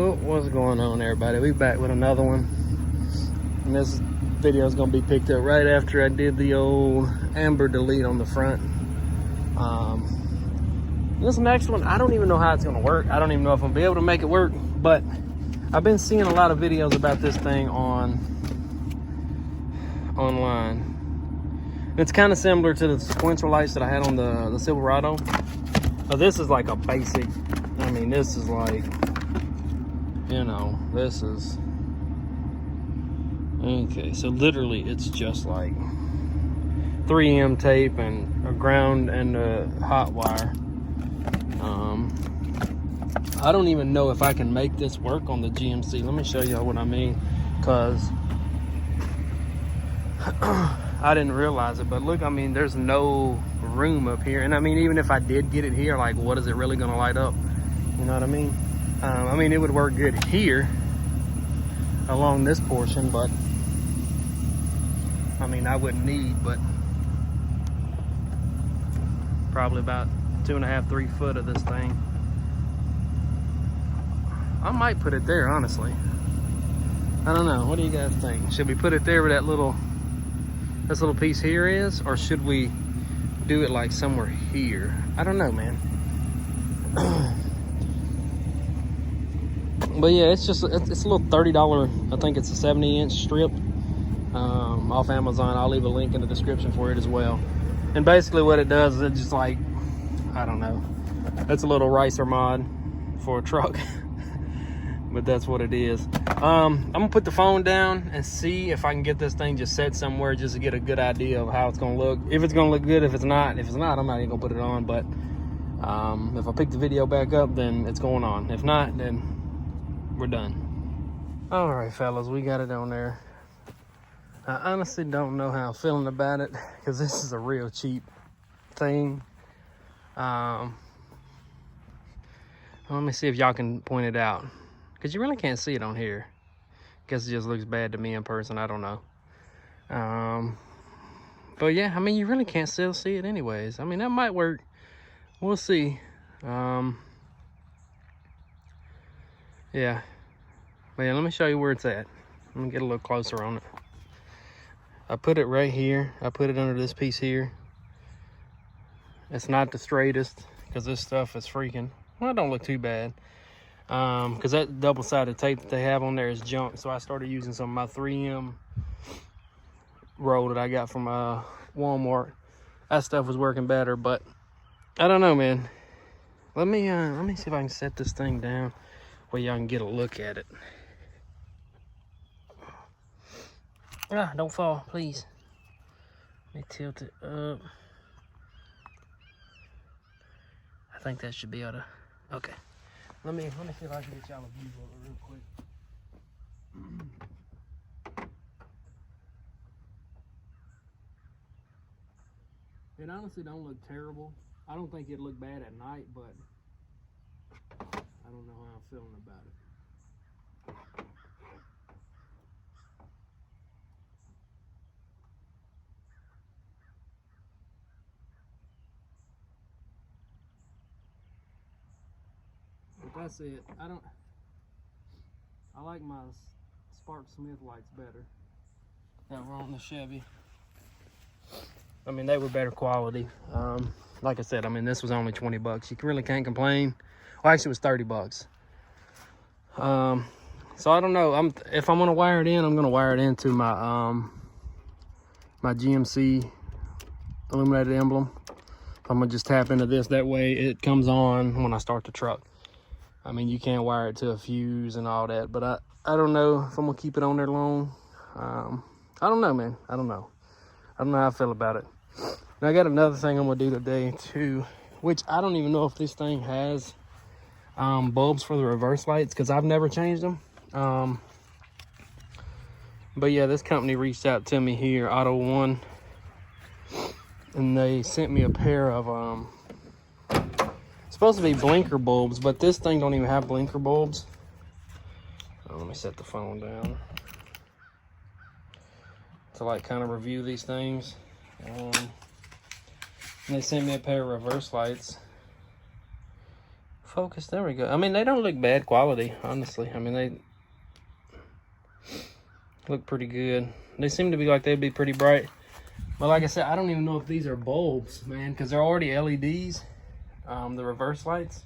Well, what's going on, everybody? We back with another one, and this video is going to be picked up right after I did the old amber delete on the front. This next one, I don't even know how it's going to work. I don't even know if I'm going to be able to make it work, but I've been seeing a lot of videos about this thing online. It's kind of similar to the sequential lights that I had on the Silverado. But this is like a basic, I mean, this is like, you know, this is, okay, so literally it's just like 3M tape and a ground and a hot wire. I don't even know if I can make this work on the GMC. Let me show you what I mean, because I didn't realize it, but look, I mean, there's no room up here. And I mean, even if I did get it here, like, what is it really gonna light up? You know what I mean? I mean, it would work good here along this portion, but I mean, I wouldn't need but probably about 2.5, 3 foot of this thing. I might put it there, honestly. I don't know. What do you guys think? Should we put it there where this little piece here is, or should we do it like somewhere here? I don't know, man. But yeah, it's a little $30, I think it's a 70-inch strip off Amazon. I'll leave a link in the description for it as well. And basically what it does is it just, like, I don't know, that's a little ricer mod for a truck. But that's what it is. I'm gonna put the phone down and see if I can get this thing just set somewhere just to get a good idea of how it's gonna look. If it's gonna look good, if it's not, I'm not even gonna put it on. But if I pick the video back up, then it's going on. If not, then we're done. All right, fellas, we got it on there. I honestly don't know how I'm feeling about it, because this is a real cheap thing. Let me see if y'all can point it out, because you really can't see it on here. Guess it just looks bad to me in person. I don't know. But yeah, I mean, you really can't still see it anyways. I mean, that might work. We'll see. Yeah. But yeah, let me show you where it's at. Let me get a little closer on it. I put it right here. I put it under this piece here. It's not the straightest, because this stuff is freaking, well, it don't look too bad. Because that double-sided tape that they have on there is junk. So I started using some of my 3M roll that I got from Walmart. That stuff was working better, but I don't know, man. Let me see if I can set this thing down where y'all can get a look at it. Ah, don't fall, please. Let me tilt it up. I think that should be able to, okay. Let me see if I can get y'all a view of it real quick. It honestly don't look terrible. I don't think it'd look bad at night, but I don't know how I'm feeling about it. But that's it. I like my Spark Smith lights better that were on the Chevy. I mean, they were better quality. Like I said, I mean, this was only 20 bucks. You really can't complain. Well, actually, it was 30 bucks. So I don't know. If I'm gonna wire it in, I'm gonna wire it into my my GMC illuminated emblem. I'm gonna just tap into this. That way, it comes on when I start the truck. I mean, you can't wire it to a fuse and all that, but I don't know if I'm gonna keep it on there long. I don't know, man. I don't know how I feel about it. And I got another thing I'm gonna do today too, which I don't even know if this thing has bulbs for the reverse lights, because I've never changed them. But yeah, this company reached out to me here, Auto One, and they sent me a pair of supposed to be blinker bulbs, but this thing don't even have blinker bulbs. Let me set the phone down to like kind of review these things. And they sent me a pair of reverse lights Focus, there we go. I mean, they don't look bad quality, honestly. I mean, they look pretty good. They seem to be like they'd be pretty bright. But like I said, I don't even know if these are bulbs, man, because they're already LEDs, the reverse lights.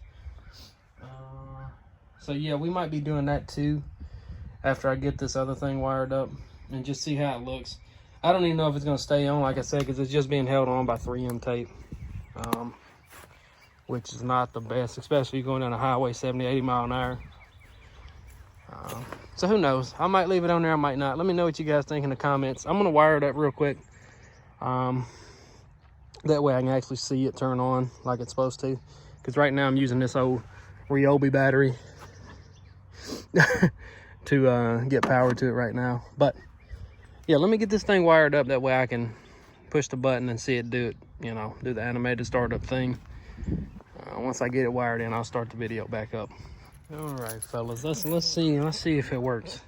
So yeah, we might be doing that too after I get this other thing wired up and just see how it looks. I don't even know if it's going to stay on, like I said, because it's just being held on by 3M tape, which is not the best, especially going down a highway 70, 80 mile an hour. So who knows? I might leave it on there, I might not. Let me know what you guys think in the comments. I'm going to wire it up real quick. That way I can actually see it turn on like it's supposed to. Because right now I'm using this old Ryobi battery to get power to it right now. But yeah, let me get this thing wired up. That way I can push the button and see it do it, you know, do the animated startup thing. Once I get it wired in, I'll start the video back up. All right, fellas, let's see if it works.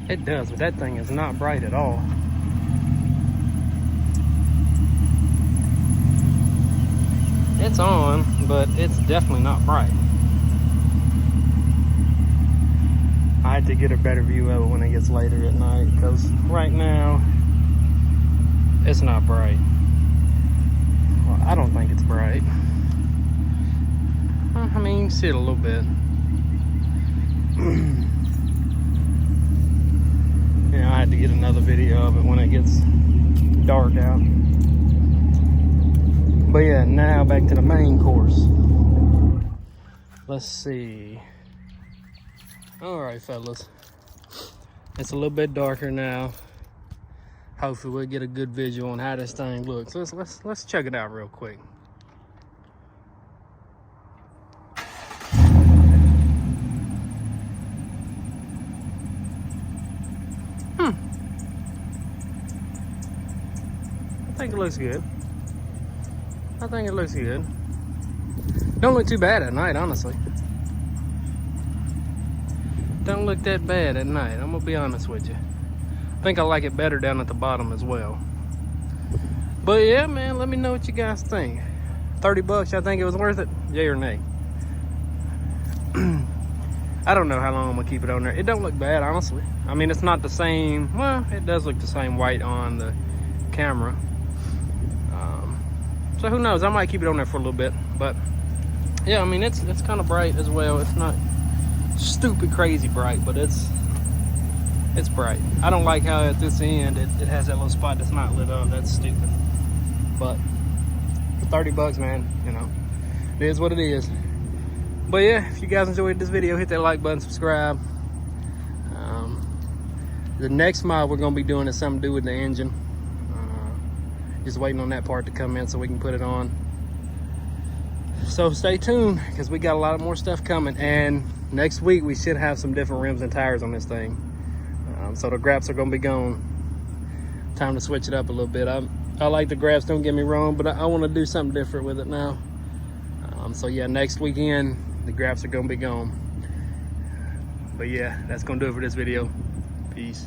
It does, but that thing is not bright at all. It's on, but it's definitely not bright. I have to get a better view of it when it gets later at night, because right now it's not bright. Well, I don't think it's bright. I mean, you can see it a little bit. Yeah, I had to get another video of it when it gets dark out. But yeah, now back to the main course. Let's see. All right, fellas. It's a little bit darker now. Hopefully we'll get a good visual on how this thing looks. Let's check it out real quick. I think it looks good. I think it looks good. Don't look too bad at night, honestly. Don't look that bad at night, I'm gonna be honest with you. I think I like it better down at the bottom as well. But yeah, man, let me know what you guys think. 30 bucks, y'all think it was worth it? Yay or nay? I don't know how long I'm gonna keep it on there. It don't look bad, honestly. I mean, it's not the same, well, it does look the same white on the camera. So who knows, I might keep it on there for a little bit. But yeah, I mean, it's kind of bright as well. It's not stupid crazy bright, but it's bright. I don't like how at this end it has that little spot that's not lit up. That's stupid. But for 30 bucks, man, you know, it is what it is. But yeah, if you guys enjoyed this video, hit that like button, subscribe. The next mod we're gonna be doing is something to do with the engine. Just waiting on that part to come in so we can put it on. So stay tuned, because we got a lot more stuff coming, and next week we should have some different rims and tires on this thing. So the graphs are gonna be gone. Time to switch it up a little bit. I like the graphs, don't get me wrong, but I want to do something different with it now. So yeah, next weekend the graphs are gonna be gone. But yeah, that's gonna do it for this video. Peace.